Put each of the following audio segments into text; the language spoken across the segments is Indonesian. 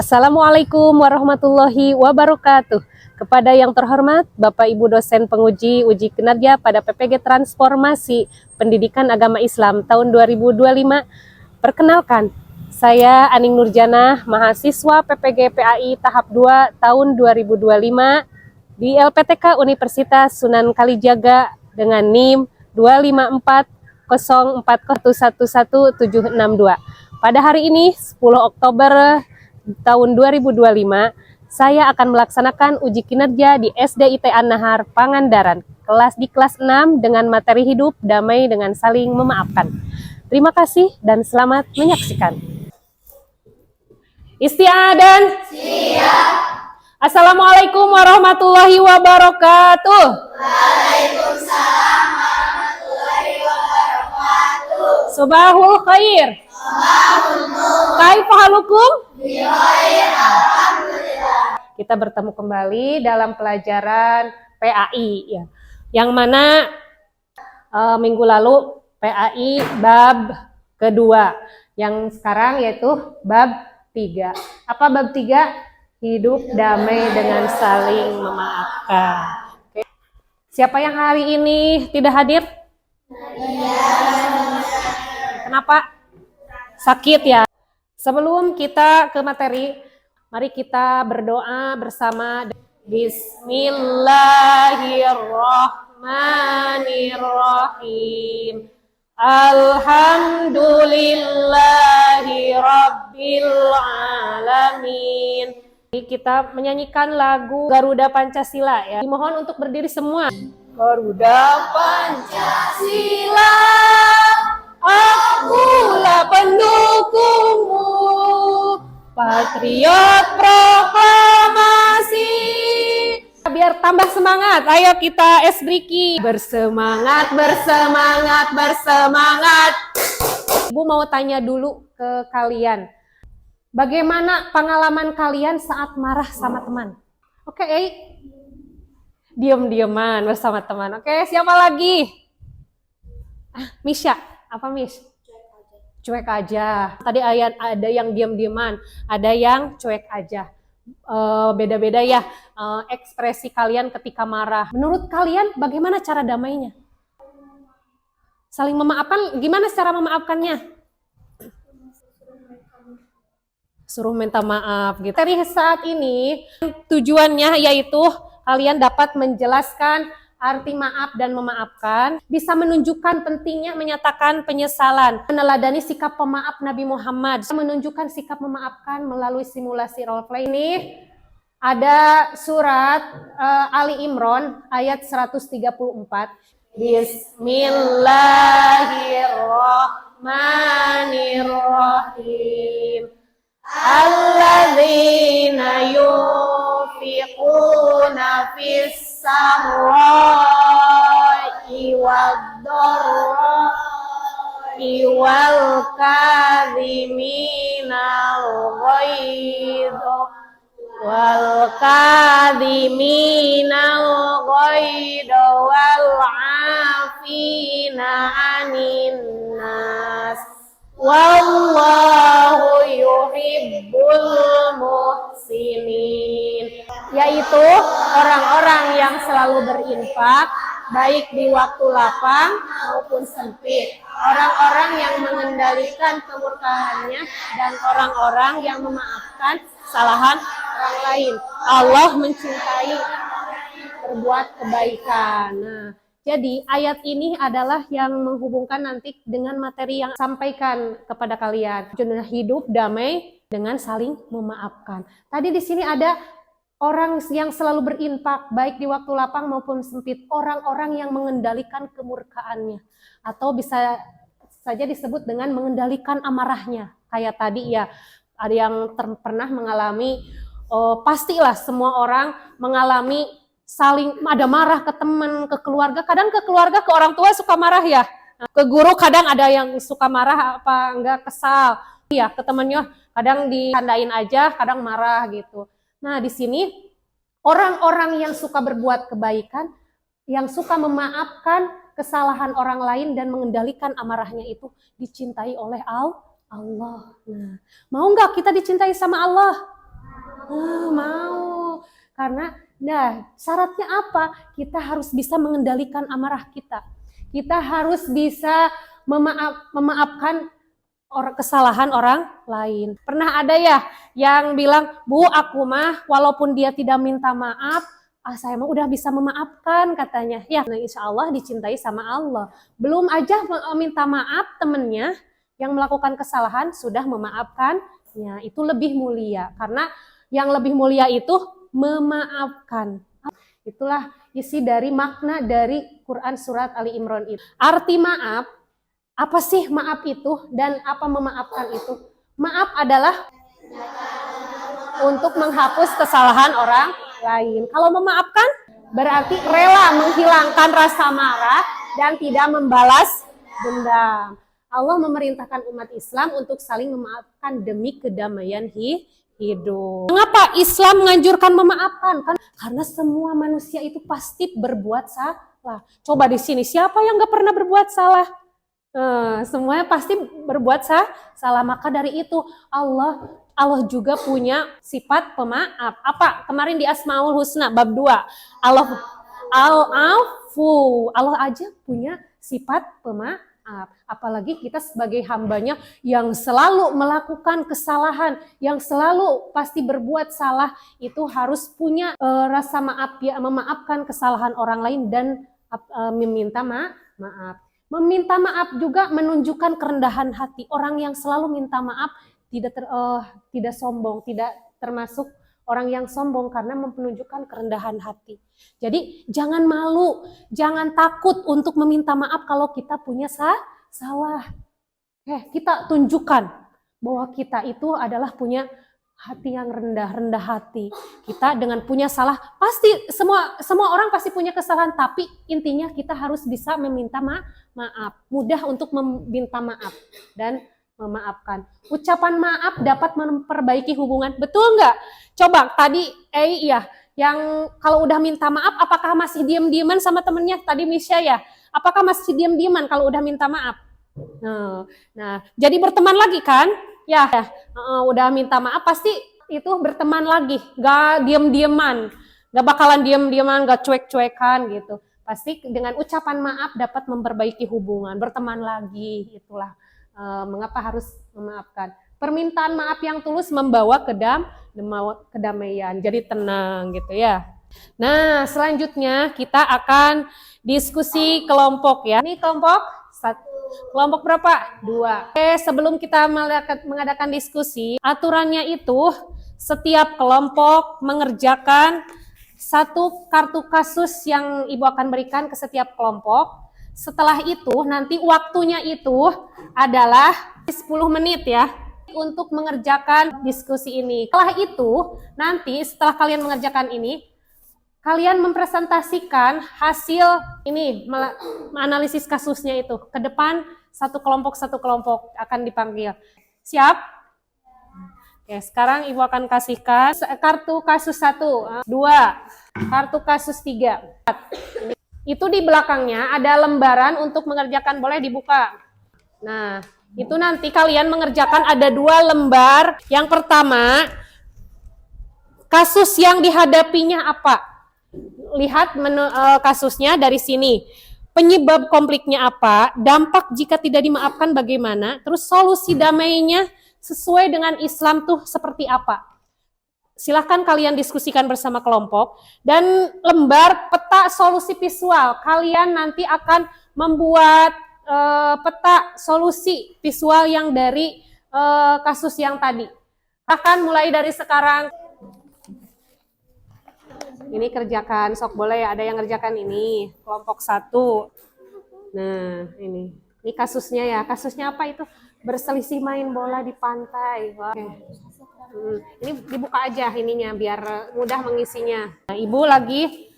Assalamualaikum warahmatullahi wabarakatuh. Kepada yang terhormat Bapak Ibu dosen penguji uji kinerja pada PPG Transformasi Pendidikan Agama Islam tahun 2025. Perkenalkan, saya Aning Nurjana, mahasiswa PPG PAI tahap 2 tahun 2025 di LPTK Universitas Sunan Kalijaga dengan NIM 25404111762. Pada hari ini 10 Oktober tahun 2025, saya akan melaksanakan uji kinerja di SD IT An-Nahar Pangandaran, kelas 6 dengan materi hidup damai dengan saling memaafkan. Terima kasih dan selamat menyaksikan. Istiadan. Siap. Assalamualaikum warahmatullahi wabarakatuh. Waalaikumsalam warahmatullahi wabarakatuh. Subahul khair. Kaifa halukum? Alhamdulillah. Kita bertemu kembali dalam pelajaran PAI ya. Yang mana minggu lalu PAI bab kedua, yang sekarang yaitu bab 3. Apa bab 3? Hidup damai dengan saling memaafkan. Oke. Siapa yang hari ini tidak hadir? Kenapa? Sakit ya. Sebelum kita ke materi, mari kita berdoa bersama. Bismillahirrahmanirrahim. Alhamdulillahi rabbil alamin. Kita menyanyikan lagu Garuda Pancasila ya. Dimohon untuk berdiri semua. Garuda Pancasila, akulah pendukungmu, patriot proklamasi. Biar tambah semangat, ayo kita esbriki. Bersemangat, bersemangat, bersemangat. Ibu mau tanya dulu ke kalian, bagaimana pengalaman kalian saat marah sama teman? Oke, diam-diaman bersama teman. Oke, siapa lagi? Misha. Apa Miss? Cuek aja. Tadi ada yang diam-diaman, ada yang cuek aja. Beda-beda ya ekspresi kalian ketika marah. Menurut kalian bagaimana cara damainya? Saling memaafkan, gimana cara memaafkannya? Suruh minta maaf gitu. Dari saat ini tujuannya yaitu kalian dapat menjelaskan arti maaf dan memaafkan, bisa menunjukkan pentingnya menyatakan penyesalan, meneladani sikap pemaaf Nabi Muhammad, menunjukkan sikap memaafkan melalui simulasi role play. Ini ada surat Ali Imran ayat 134. Bismillahirrahmanirrahim. Alladzina yunfiquna fis sarra'i wad-dharra'i wal kadhiminal ghaidha wal 'afina 'anin nas. Wallahu yuhibbul muhsinin. Yaitu orang-orang yang selalu berinfak baik di waktu lapang maupun sempit, orang-orang yang mengendalikan kemurkaannya, dan orang-orang yang memaafkan kesalahan orang lain. Allah mencintai berbuat kebaikan. Nah, jadi ayat ini adalah yang menghubungkan nanti dengan materi yang sampaikan kepada kalian. Hidup damai dengan saling memaafkan. Tadi di sini ada orang yang selalu berinfak baik di waktu lapang maupun sempit, orang-orang yang mengendalikan kemurkaannya, atau bisa saja disebut dengan mengendalikan amarahnya. Kayak tadi ya, ada yang pernah mengalami, pastilah semua orang mengalami saling ada marah ke teman, ke keluarga. Kadang ke keluarga, ke orang tua suka marah ya. Ke guru kadang ada yang suka marah apa enggak, kesal. Ya, ke temannya kadang ditandain aja, kadang marah gitu. Nah, di sini orang-orang yang suka berbuat kebaikan, yang suka memaafkan kesalahan orang lain dan mengendalikan amarahnya itu dicintai oleh Allah. Nah, mau nggak kita dicintai sama Allah? Mau. Karena syaratnya apa? Kita harus bisa mengendalikan amarah kita. Kita harus bisa memaafkan kesalahan orang lain. Pernah ada ya yang bilang, "Bu, aku mah walaupun dia tidak minta maaf, saya mah udah bisa memaafkan," katanya. Ya, nah insya Allah dicintai sama Allah. Belum aja minta maaf temennya yang melakukan kesalahan sudah memaafkannya. Itu lebih mulia. Karena yang lebih mulia itu memaafkan. Itulah isi dari makna dari Quran surat Ali Imran itu. Arti maaf, apa sih maaf itu dan apa memaafkan itu? Maaf adalah untuk menghapus kesalahan orang lain. Kalau memaafkan berarti rela menghilangkan rasa marah dan tidak membalas dendam. Allah memerintahkan umat Islam untuk saling memaafkan demi kedamaian hidup. Mengapa Islam menganjurkan memaafkan? Karena semua manusia itu pasti berbuat salah. Coba di sini siapa yang gak pernah berbuat salah? Semuanya pasti berbuat salah. Maka dari itu Allah juga punya sifat pemaaf. Apa? Kemarin di Asmaul Husna bab 2. Al-Afu. Allah aja punya sifat pemaaf. Apalagi kita sebagai hambanya yang selalu melakukan kesalahan, yang selalu pasti berbuat salah, itu harus punya rasa maaf, ya, memaafkan kesalahan orang lain dan meminta maaf. Meminta maaf juga menunjukkan kerendahan hati. Orang yang selalu minta maaf tidak sombong, tidak termasuk orang yang sombong karena menunjukkan kerendahan hati. Jadi jangan malu, jangan takut untuk meminta maaf kalau kita punya salah. Kita tunjukkan bahwa kita itu adalah punya hati yang rendah hati. Kita dengan punya salah, pasti semua orang pasti punya kesalahan, tapi intinya kita harus bisa meminta maaf. Mudah untuk meminta maaf dan memaafkan. Ucapan maaf dapat memperbaiki hubungan. Betul nggak? Coba tadi yang kalau udah minta maaf apakah masih diam-diaman sama temennya? Tadi Misha ya. Apakah masih diam-diaman kalau udah minta maaf? Nah, jadi berteman lagi kan? Ya, udah minta maaf pasti itu berteman lagi, gak diem-dieman, gak bakalan diem-dieman, gak cuek-cuekan gitu. Pasti dengan ucapan maaf dapat memperbaiki hubungan, berteman lagi. Itulah mengapa harus memaafkan. Permintaan maaf yang tulus membawa kedamaian, jadi tenang gitu ya. Nah, selanjutnya kita akan diskusi kelompok ya. Ini kelompok 1. Kelompok berapa? 2. Sebelum kita mengadakan diskusi, aturannya itu setiap kelompok mengerjakan satu kartu kasus yang Ibu akan berikan ke setiap kelompok. Setelah itu nanti waktunya itu adalah 10 menit ya untuk mengerjakan diskusi ini. Setelah itu nanti setelah kalian mengerjakan ini, kalian mempresentasikan hasil ini, analisis kasusnya itu ke depan satu kelompok akan dipanggil. Siap? Oke, sekarang Ibu akan kasihkan kartu kasus 1, 2, kartu kasus 3. Itu di belakangnya ada lembaran untuk mengerjakan, boleh dibuka. Nah, itu nanti kalian mengerjakan ada 2 lembar. Yang pertama, kasus yang dihadapinya apa? Lihat kasusnya dari sini. Penyebab konfliknya apa? Dampak jika tidak dimaafkan bagaimana? Terus solusi damainya sesuai dengan Islam tuh seperti apa? Silahkan kalian diskusikan bersama kelompok. Dan lembar peta solusi visual. Kalian nanti akan membuat peta solusi visual yang dari kasus yang tadi. Akan mulai dari sekarang. Ini kerjakan, sok boleh ada yang ngerjakan ini, kelompok 1. Nah, ini kasusnya ya. Kasusnya apa itu? Berselisih main bola di pantai. Oke. Ini dibuka aja ininya biar mudah mengisinya. Nah, Ibu lagi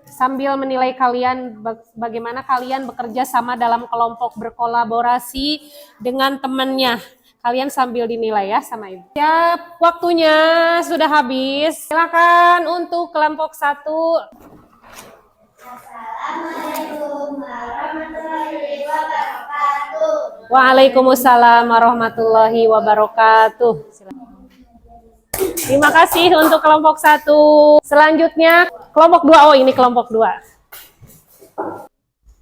sambil menilai kalian bagaimana kalian bekerja sama dalam kelompok, berkolaborasi dengan temannya. Kalian sambil dinilai ya sama Ibu. Siap, waktunya sudah habis. Silakan untuk kelompok 1. Assalamualaikum warahmatullahi wabarakatuh. Waalaikumsalam warahmatullahi wabarakatuh. Silakan. Terima kasih untuk kelompok 1. Selanjutnya kelompok 2. Oh, ini kelompok 2.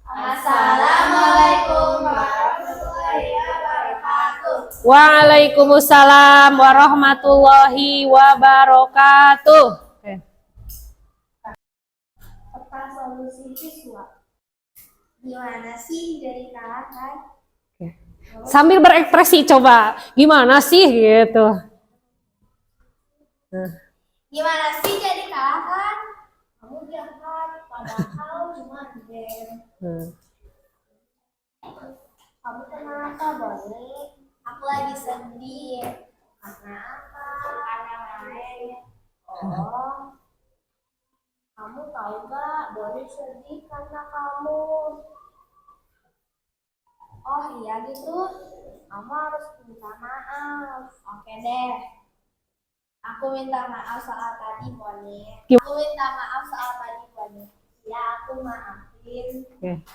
Assalamualaikum warahmatullahi wabarakatuh. Waalaikumsalam warahmatullahi wabarakatuh. Oke. Peta solusi siswa. Gimana sih dari kalahkan? Sambil berekspresi coba. Gimana sih gitu. Gimana sih jadi kalahkan? Kamu jahat, padahal cuma game. Kamu kenapa, Boni? Aku lagi sedih. Karena apa? Karena main. Oh, kamu tahu gak, Boni sedih karena kamu. Oh iya gitu, kamu harus minta maaf. Oke deh. Aku minta maaf soal tadi, Boni. Aku minta maaf soal tadi, Boni. Ya, aku maafin. Oke.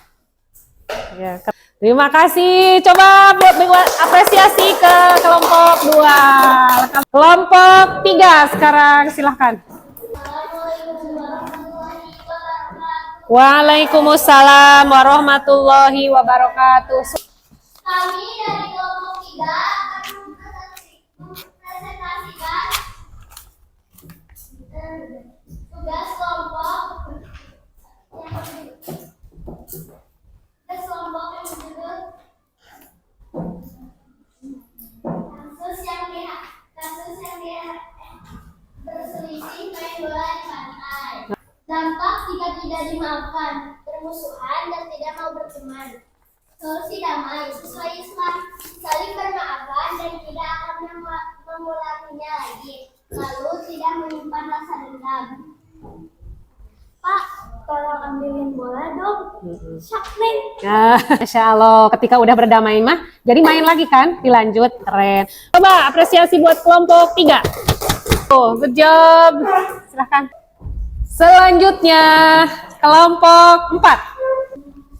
Ya, terima kasih. Coba buat apresiasi ke kelompok 2. Kelompok 3 sekarang silahkan. Assalamualaikum warahmatullahi wabarakatuh. Waalaikumsalam warahmatullahi wabarakatuh. Kami dari kelompok 3 akan mempresentasikan tugas kelompok yang berjudul kasus yang berselisih main bola di pantai. Dampak jika tidak dimaafkan, permusuhan dan tidak mau berteman. Solusi damai sesuai Islam, saling bermaafan dan tidak akan mengulanginya lagi. Lalu tidak menyimpan rasa dendam. Pak, tolong ambilin bola dong. Syakmin. Ya, Masya Allah, ketika udah berdamai mah, jadi main lagi kan, dilanjut, keren. Coba apresiasi buat kelompok 3. Oh, good job. Silahkan. Selanjutnya, kelompok 4.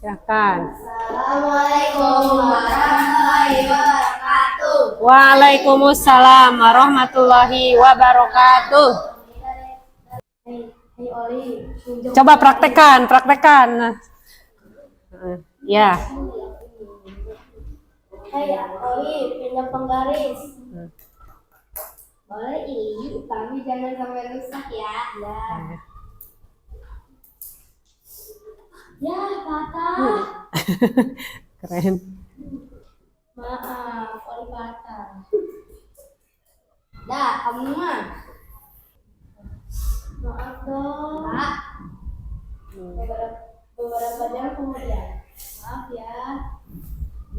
Silahkan. Assalamualaikum warahmatullahi wabarakatuh. Waalaikumsalam warahmatullahi wabarakatuh. Hey Oli, Coba praktekkan. Ya. Hey Oli, pinjam penggaris. Boleh ini, tapi jangan sampai rusak ya. Ya, patah. Keren. Maaf, Oli patah. Dah, kamu mah. Maaf dong. Pak. Beberapa jam kemudian. Maaf ya.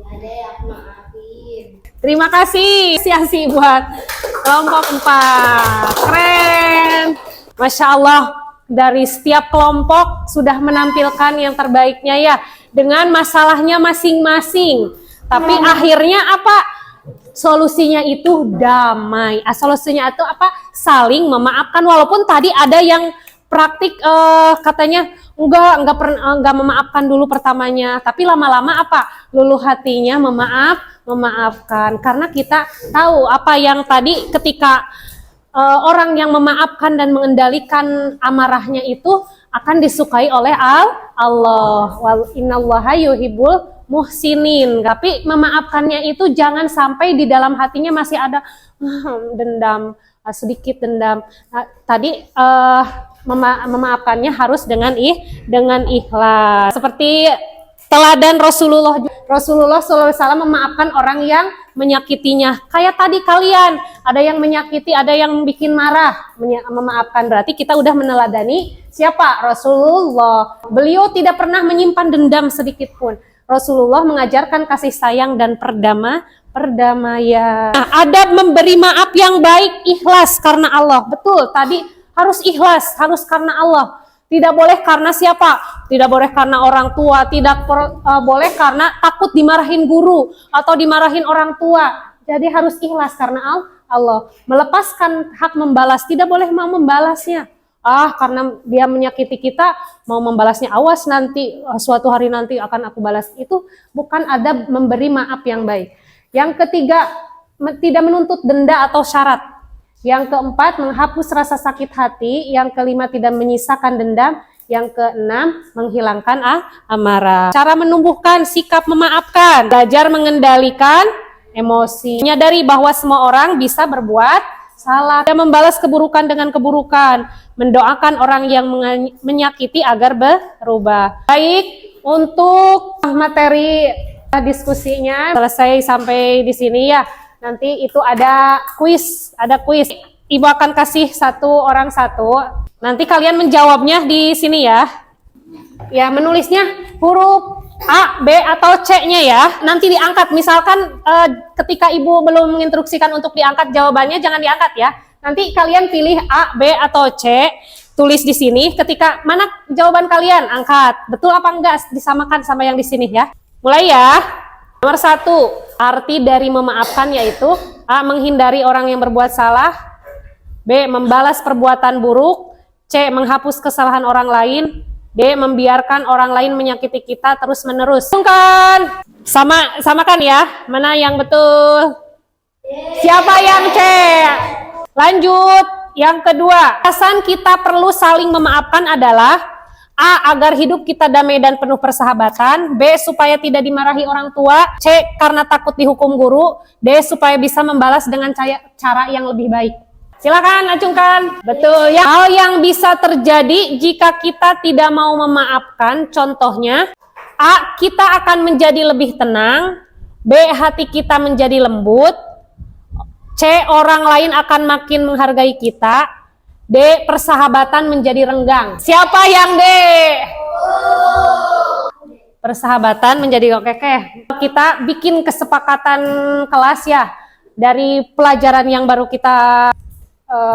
Ya deh, aku maafin. Terima kasih. Apresiasi buat kelompok 4. Keren. Masya Allah, dari setiap kelompok sudah menampilkan yang terbaiknya ya. Dengan masalahnya masing-masing. Tapi akhirnya apa? Solusinya itu damai. Solusinya itu apa? Saling memaafkan. Walaupun tadi ada yang praktik katanya enggak memaafkan dulu pertamanya, tapi lama-lama apa? Luluh hatinya memaafkan. Karena kita tahu apa yang tadi ketika orang yang memaafkan dan mengendalikan amarahnya itu akan disukai oleh Allah. Wa innallaha yuhibbul muhsinin. Tapi memaafkannya itu jangan sampai di dalam hatinya masih ada dendam, sedikit dendam. Tadi memaafkannya harus dengan ikhlas. Seperti teladan Rasulullah SAW memaafkan orang yang menyakitinya. Kayak tadi kalian, ada yang menyakiti, ada yang bikin marah, memaafkan. Berarti kita udah meneladani siapa? Rasulullah. Beliau tidak pernah menyimpan dendam sedikit pun. Rasulullah mengajarkan kasih sayang dan perdamaian. Nah, adab memberi maaf yang baik, ikhlas karena Allah. Betul, tadi harus ikhlas, harus karena Allah. Tidak boleh karena siapa? Tidak boleh karena orang tua, tidak boleh karena takut dimarahin guru atau dimarahin orang tua. Jadi harus ikhlas karena Allah. Melepaskan hak membalas, tidak boleh mau membalasnya. Karena dia menyakiti kita, mau membalasnya, awas nanti, suatu hari nanti akan aku balas. Itu bukan adab memberi maaf yang baik. Yang ketiga, tidak menuntut denda atau syarat. Yang keempat, menghapus rasa sakit hati. Yang kelima, tidak menyisakan dendam. Yang keenam, menghilangkan amarah. Cara menumbuhkan sikap memaafkan, belajar mengendalikan emosi, menyadari bahwa semua orang bisa berbuat salah, dan membalas keburukan dengan keburukan, mendoakan orang yang menyakiti agar berubah. Baik, untuk materi diskusinya selesai sampai di sini ya. Nanti itu ada kuis, Ibu akan kasih satu orang satu. Nanti kalian menjawabnya di sini ya. Ya, menulisnya huruf A, B, atau C-nya ya. Nanti diangkat. Misalkan ketika Ibu belum menginstruksikan untuk diangkat jawabannya, jangan diangkat ya. Nanti kalian pilih A, B, atau C. Tulis di sini. Ketika mana jawaban kalian, angkat. Betul apa enggak? Disamakan sama yang di sini ya. Mulai ya. Nomor 1, arti dari memaafkan yaitu A, menghindari orang yang berbuat salah. B, membalas perbuatan buruk. C, menghapus kesalahan orang lain. D, membiarkan orang lain menyakiti kita terus-menerus. Kan? Sama kan ya? Mana yang betul? Siapa yang C? Lanjut. Yang kedua, alasan kita perlu saling memaafkan adalah A, agar hidup kita damai dan penuh persahabatan. B, supaya tidak dimarahi orang tua. C, karena takut dihukum guru. D, supaya bisa membalas dengan cara yang lebih baik. Silakan acungkan. Betul ya. Hal yang bisa terjadi jika kita tidak mau memaafkan, contohnya A, kita akan menjadi lebih tenang. B, hati kita menjadi lembut. C, orang lain akan makin menghargai kita. D, persahabatan menjadi renggang. Siapa yang D? Persahabatan menjadi oke. Kita bikin kesepakatan kelas ya. Dari pelajaran yang baru kita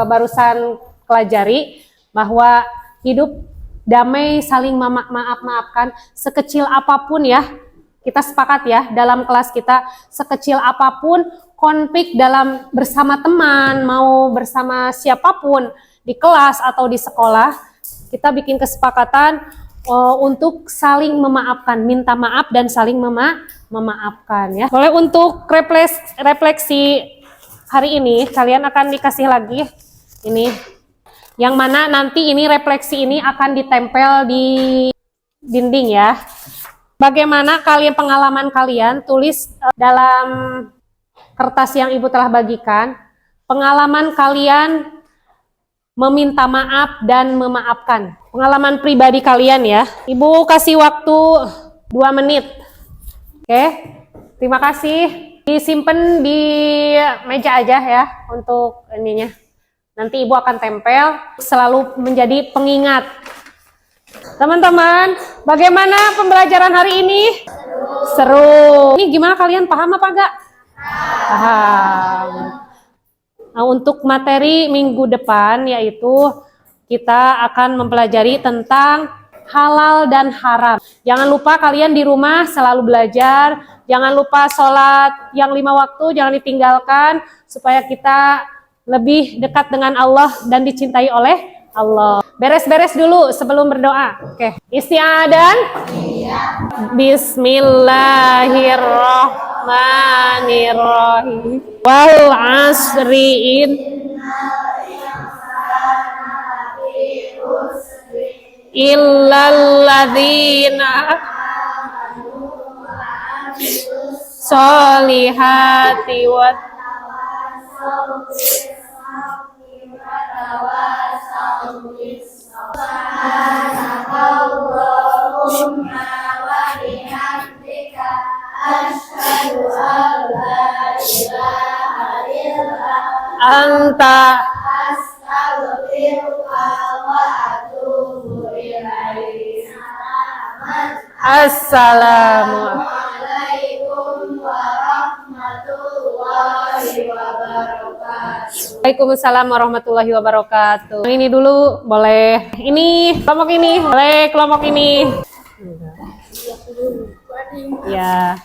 barusan pelajari, bahwa hidup damai, saling maafkan, sekecil apapun ya, kita sepakat ya dalam kelas kita, sekecil apapun konflik dalam bersama teman, mau bersama siapapun di kelas atau di sekolah, kita bikin kesepakatan untuk saling memaafkan, minta maaf dan saling memaafkan ya. Boleh untuk refleksi hari ini kalian akan dikasih lagi ini, yang mana nanti ini refleksi ini akan ditempel di dinding ya. Bagaimana pengalaman kalian, tulis dalam kertas yang Ibu telah bagikan, pengalaman kalian meminta maaf dan memaafkan. Pengalaman pribadi kalian ya. Ibu kasih waktu 2 menit. Oke, terima kasih. Disimpan di meja aja ya untuk ininya. Nanti Ibu akan tempel, selalu menjadi pengingat. Teman-teman, bagaimana pembelajaran hari ini? Seru. Ini gimana, kalian paham apa enggak? Paham. Nah, untuk materi minggu depan yaitu kita akan mempelajari tentang halal dan haram. Jangan lupa kalian di rumah selalu belajar. Jangan lupa sholat yang 5 waktu jangan ditinggalkan, supaya kita lebih dekat dengan Allah dan dicintai oleh Allah. Beres-beres dulu sebelum berdoa. Oke. Istiadan. Bismillahirrahmanirrahim. Wal asriin. Illalladzina solihati wa anta assalamualaikum warahmatullahi wabarakatuh. Waalaikumsalam warahmatullahi wabarakatuh. Yang ini dulu boleh. Ini kelompok ini boleh, kelompok ini. Ya.